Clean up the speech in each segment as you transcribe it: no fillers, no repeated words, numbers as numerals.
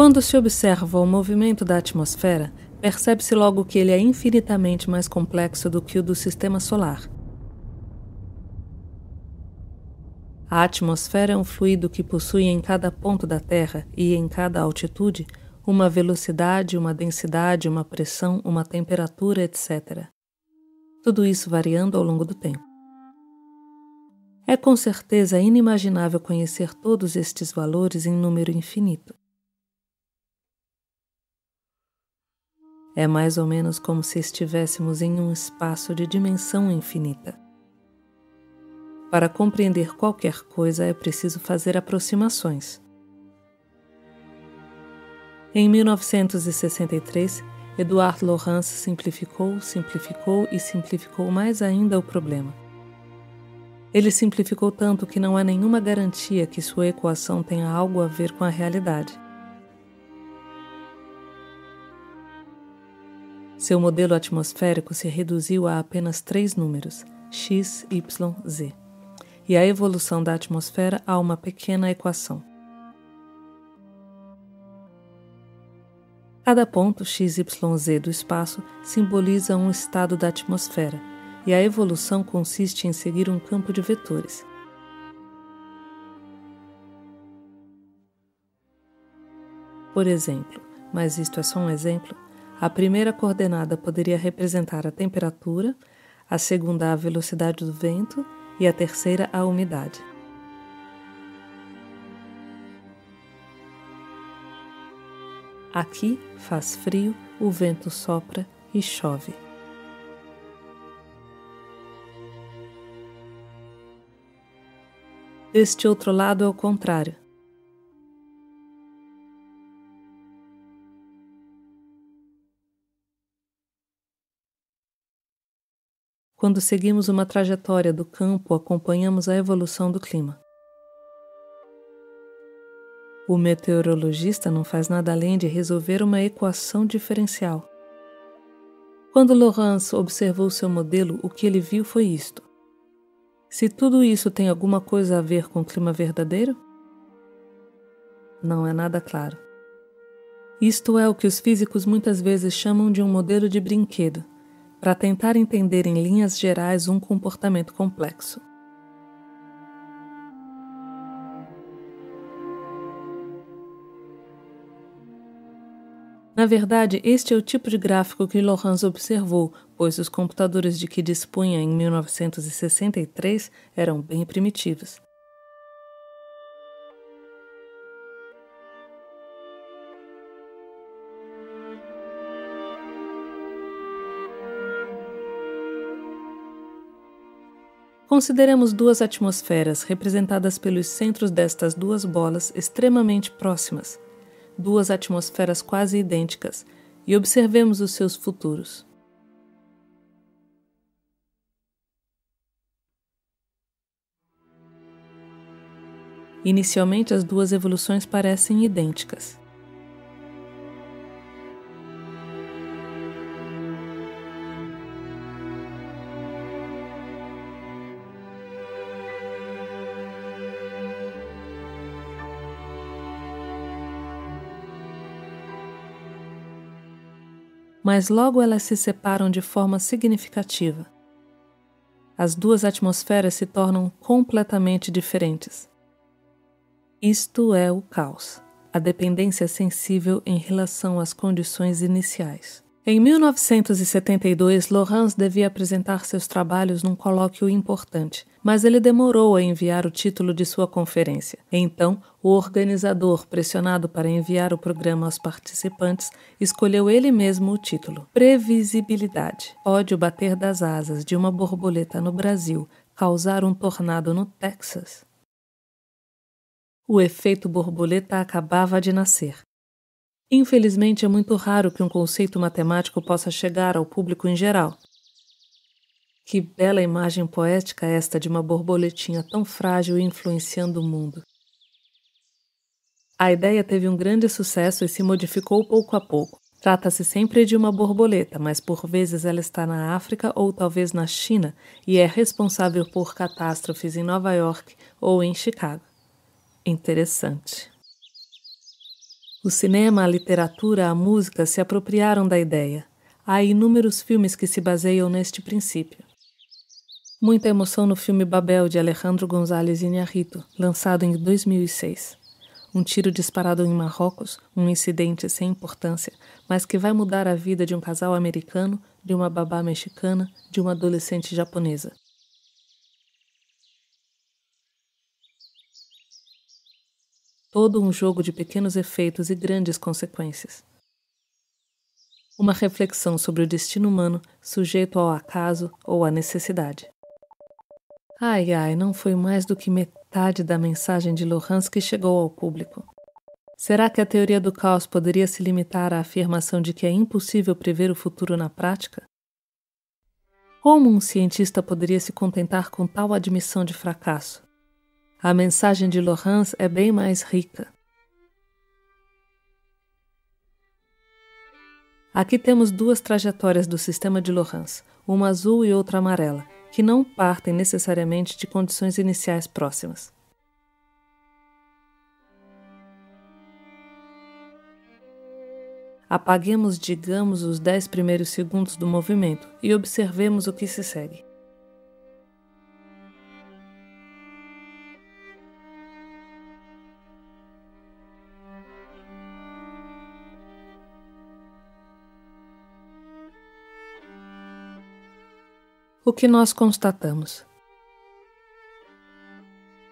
Quando se observa o movimento da atmosfera, percebe-se logo que ele é infinitamente mais complexo do que o do Sistema Solar. A atmosfera é um fluido que possui em cada ponto da Terra e em cada altitude uma velocidade, uma densidade, uma pressão, uma temperatura, etc. Tudo isso variando ao longo do tempo. É com certeza inimaginável conhecer todos estes valores em número infinito. É mais ou menos como se estivéssemos em um espaço de dimensão infinita. Para compreender qualquer coisa é preciso fazer aproximações. Em 1963, Edouard Lorenz simplificou e simplificou mais ainda o problema. Ele simplificou tanto que não há nenhuma garantia que sua equação tenha algo a ver com a realidade. Seu modelo atmosférico se reduziu a apenas 3 números, x, y, z, e a evolução da atmosfera a uma pequena equação. Cada ponto x, y, z do espaço simboliza um estado da atmosfera, e a evolução consiste em seguir um campo de vetores. Por exemplo, mas isto é só um exemplo, a primeira coordenada poderia representar a temperatura, a segunda a velocidade do vento e a terceira a umidade. Aqui faz frio, o vento sopra e chove. Deste outro lado é o contrário. Quando seguimos uma trajetória do campo, acompanhamos a evolução do clima. O meteorologista não faz nada além de resolver uma equação diferencial. Quando Lorenz observou seu modelo, o que ele viu foi isto. Se tudo isso tem alguma coisa a ver com o clima verdadeiro? Não é nada claro. Isto é o que os físicos muitas vezes chamam de um modelo de brinquedo, para tentar entender em linhas gerais um comportamento complexo. Na verdade, este é o tipo de gráfico que Lorenz observou, pois os computadores de que dispunha em 1963 eram bem primitivos. Consideremos duas atmosferas representadas pelos centros destas duas bolas extremamente próximas, duas atmosferas quase idênticas, e observemos os seus futuros. Inicialmente, as duas evoluções parecem idênticas. Mas logo elas se separam de forma significativa. As duas atmosferas se tornam completamente diferentes. Isto é o caos, a dependência sensível em relação às condições iniciais. Em 1972, Lorenz devia apresentar seus trabalhos num colóquio importante, mas ele demorou a enviar o título de sua conferência. Então, o organizador, pressionado para enviar o programa aos participantes, escolheu ele mesmo o título. Previsibilidade. Pode o bater das asas de uma borboleta no Brasil causar um tornado no Texas? O efeito borboleta acabava de nascer. Infelizmente, é muito raro que um conceito matemático possa chegar ao público em geral. Que bela imagem poética esta de uma borboletinha tão frágil influenciando o mundo. A ideia teve um grande sucesso e se modificou pouco a pouco. Trata-se sempre de uma borboleta, mas por vezes ela está na África ou talvez na China e é responsável por catástrofes em Nova York ou em Chicago. Interessante. O cinema, a literatura, a música se apropriaram da ideia. Há inúmeros filmes que se baseiam neste princípio. Muita emoção no filme Babel, de Alejandro González Iñárritu, lançado em 2006. Um tiro disparado em Marrocos, um incidente sem importância, mas que vai mudar a vida de um casal americano, de uma babá mexicana, de uma adolescente japonesa. Todo um jogo de pequenos efeitos e grandes consequências. Uma reflexão sobre o destino humano sujeito ao acaso ou à necessidade. Ai, não foi mais do que metade da mensagem de Laurence que chegou ao público. Será que a teoria do caos poderia se limitar à afirmação de que é impossível prever o futuro na prática? Como um cientista poderia se contentar com tal admissão de fracasso? A mensagem de Laurence é bem mais rica. Aqui temos duas trajetórias do sistema de Laurence, uma azul e outra amarela, que não partem necessariamente de condições iniciais próximas. Apaguemos, digamos, os 10 primeiros segundos do movimento e observemos o que se segue. O que nós constatamos?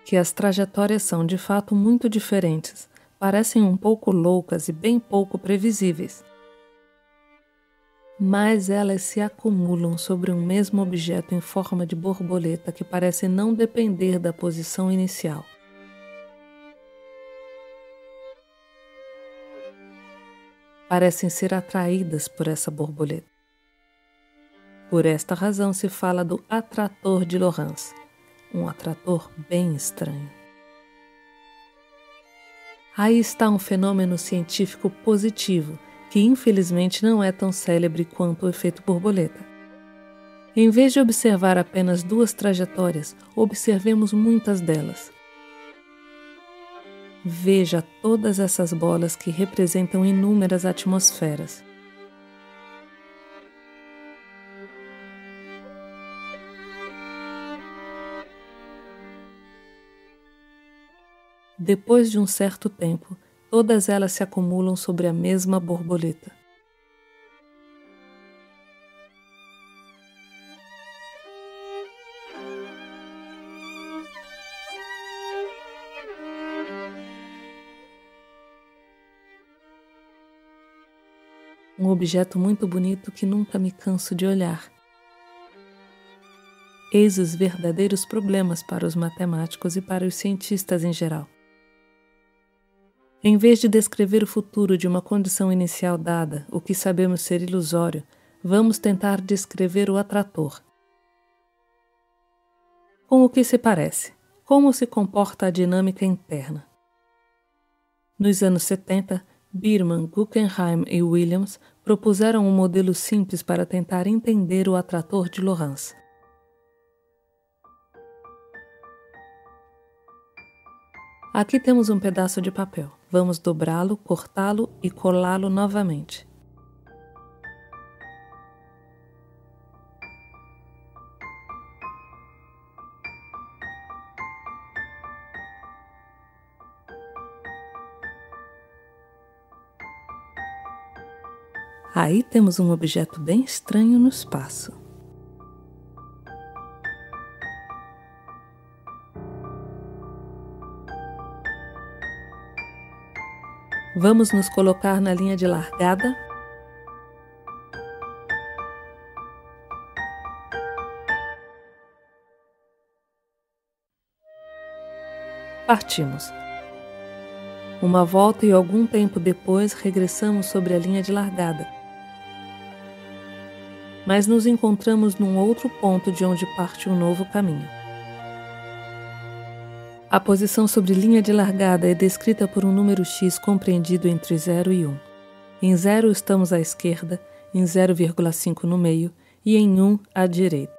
Que as trajetórias são de fato muito diferentes, parecem um pouco loucas e bem pouco previsíveis. Mas elas se acumulam sobre um mesmo objeto em forma de borboleta que parece não depender da posição inicial. Parecem ser atraídas por essa borboleta. Por esta razão se fala do atrator de Laurence, um atrator bem estranho. Aí está um fenômeno científico positivo, que infelizmente não é tão célebre quanto o efeito borboleta. Em vez de observar apenas duas trajetórias, observemos muitas delas. Veja todas essas bolas que representam inúmeras atmosferas. Depois de um certo tempo, todas elas se acumulam sobre a mesma borboleta. Um objeto muito bonito que nunca me canso de olhar. Eis os verdadeiros problemas para os matemáticos e para os cientistas em geral. Em vez de descrever o futuro de uma condição inicial dada, o que sabemos ser ilusório, vamos tentar descrever o atrator. Com o que se parece? Como se comporta a dinâmica interna? Nos anos 70, Biermann, Guggenheim e Williams propuseram um modelo simples para tentar entender o atrator de Laurence. Aqui temos um pedaço de papel. Vamos dobrá-lo, cortá-lo e colá-lo novamente. Aí temos um objeto bem estranho no espaço. Vamos nos colocar na linha de largada. Partimos. Uma volta e algum tempo depois regressamos sobre a linha de largada. Mas nos encontramos num outro ponto de onde parte um novo caminho. A posição sobre linha de largada é descrita por um número x compreendido entre 0 e 1. Em 0 estamos à esquerda, em 0,5 no meio e em 1 à direita.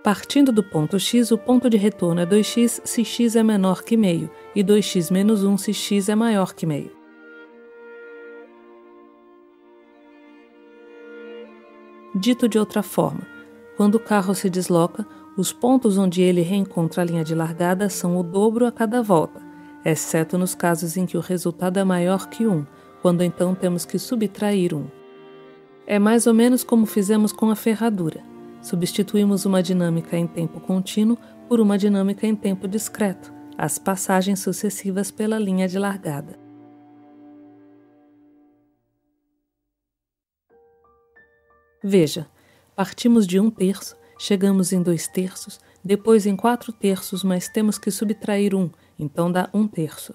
Partindo do ponto x, o ponto de retorno é 2x se x é menor que meio, e 2x menos 1 se x é maior que meio. Dito de outra forma, quando o carro se desloca, os pontos onde ele reencontra a linha de largada são o dobro a cada volta, exceto nos casos em que o resultado é maior que 1, quando então temos que subtrair 1. É mais ou menos como fizemos com a ferradura. Substituímos uma dinâmica em tempo contínuo por uma dinâmica em tempo discreto, as passagens sucessivas pela linha de largada. Veja, partimos de 1/3, chegamos em 2/3, depois em 4/3, mas temos que subtrair 1, então dá 1/3.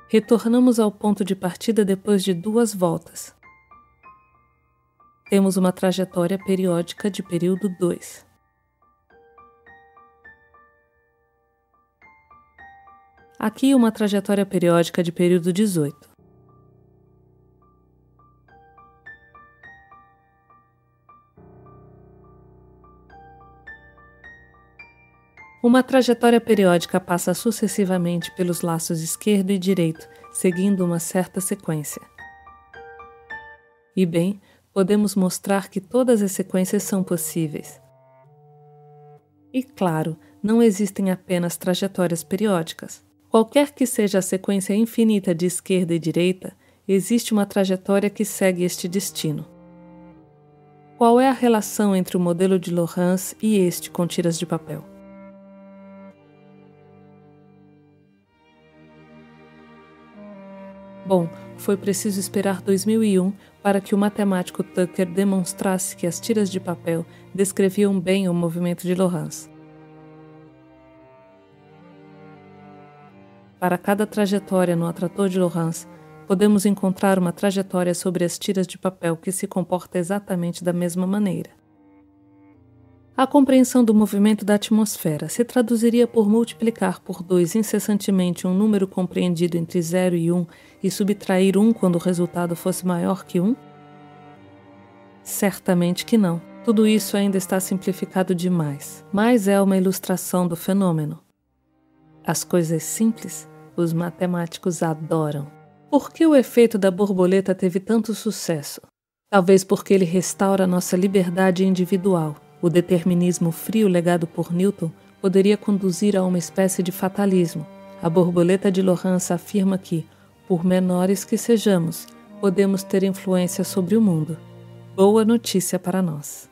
Retornamos ao ponto de partida depois de 2 voltas. Temos uma trajetória periódica de período 2. Aqui uma trajetória periódica de período 18. Uma trajetória periódica passa sucessivamente pelos laços esquerdo e direito, seguindo uma certa sequência. E bem, podemos mostrar que todas as sequências são possíveis. E claro, não existem apenas trajetórias periódicas. Qualquer que seja a sequência infinita de esquerda e direita, existe uma trajetória que segue este destino. Qual é a relação entre o modelo de Lorentz e este com tiras de papel? Bom, foi preciso esperar 2001 para que o matemático Tucker demonstrasse que as tiras de papel descreviam bem o movimento de Lorentz. Para cada trajetória no atrator de Lorentz, podemos encontrar uma trajetória sobre as tiras de papel que se comporta exatamente da mesma maneira. A compreensão do movimento da atmosfera se traduziria por multiplicar por 2 incessantemente um número compreendido entre 0 e 1 e subtrair 1 quando o resultado fosse maior que 1? Certamente que não. Tudo isso ainda está simplificado demais, mas é uma ilustração do fenômeno. As coisas simples, os matemáticos adoram. Por que o efeito da borboleta teve tanto sucesso? Talvez porque ele restaura nossa liberdade individual. O determinismo frio legado por Newton poderia conduzir a uma espécie de fatalismo. A borboleta de Lorentz afirma que, por menores que sejamos, podemos ter influência sobre o mundo. Boa notícia para nós.